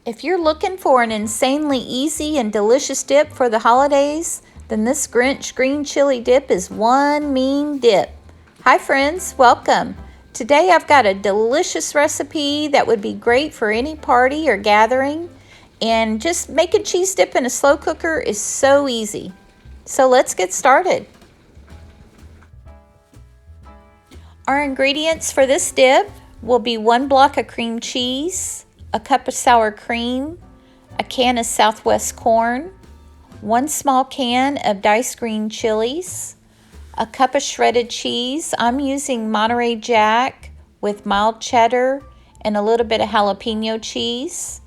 If you're looking for an insanely easy and delicious dip for the holidays, then this Grinch green chili dip is one mean dip. Hi friends, welcome. Today I've got a delicious recipe that would be great for any party or gathering, and just making cheese dip in a slow cooker is so easy. So let's get started. Our ingredients for this dip will be 1 block of cream cheese, a cup of sour cream, a can of Southwest corn, 1 small can of diced green chilies, a cup of shredded cheese. I'm using Monterey Jack with mild cheddar and a little bit of jalapeno cheese.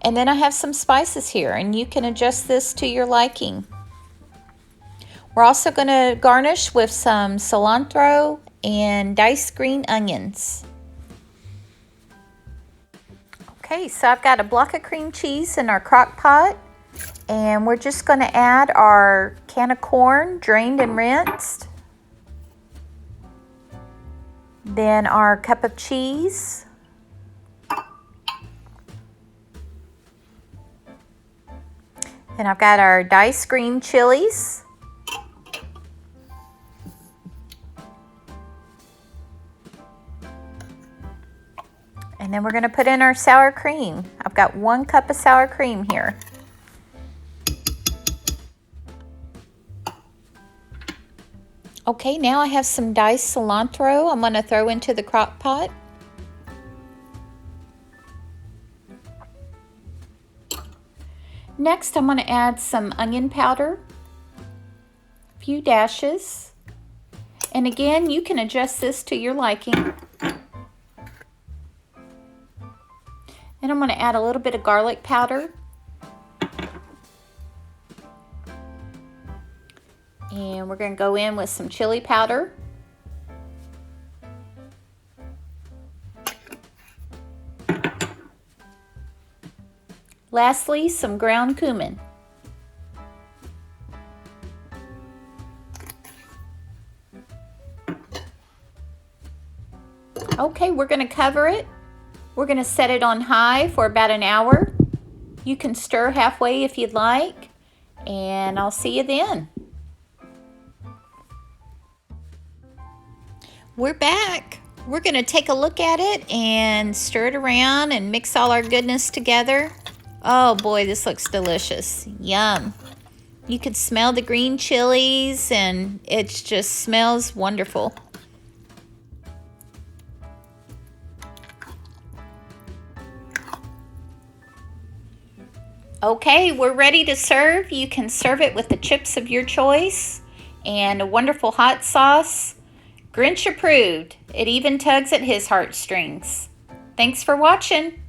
And then I have some spices here, and you can adjust this to your liking. We're also going to garnish with some cilantro and diced green onions. Okay, so I've got a block of cream cheese in our crock pot, and we're just going to add our can of corn, drained and rinsed. Then our cup of cheese. And I've got our diced green chilies. And then we're going to put in our sour cream. I've got 1 cup of sour cream here. Okay, now I have some diced cilantro I'm going to throw into the crock pot. Next, I'm going to add some onion powder, a few dashes. And again, you can adjust this to your liking. And I'm going to add a little bit of garlic powder. And we're going to go in with some chili powder. Lastly, some ground cumin. Okay, we're going to cover it. We're going to set it on high for about an hour. You can stir halfway if you'd like, and I'll see you then. We're back. We're going to take a look at it and stir it around and mix all our goodness together. Oh boy, this looks delicious. Yum. You can smell the green chilies, and it just smells wonderful. Okay, we're ready to serve. You can serve it with the chips of your choice and a wonderful hot sauce. Grinch approved. It even tugs at his heartstrings. Thanks for watching.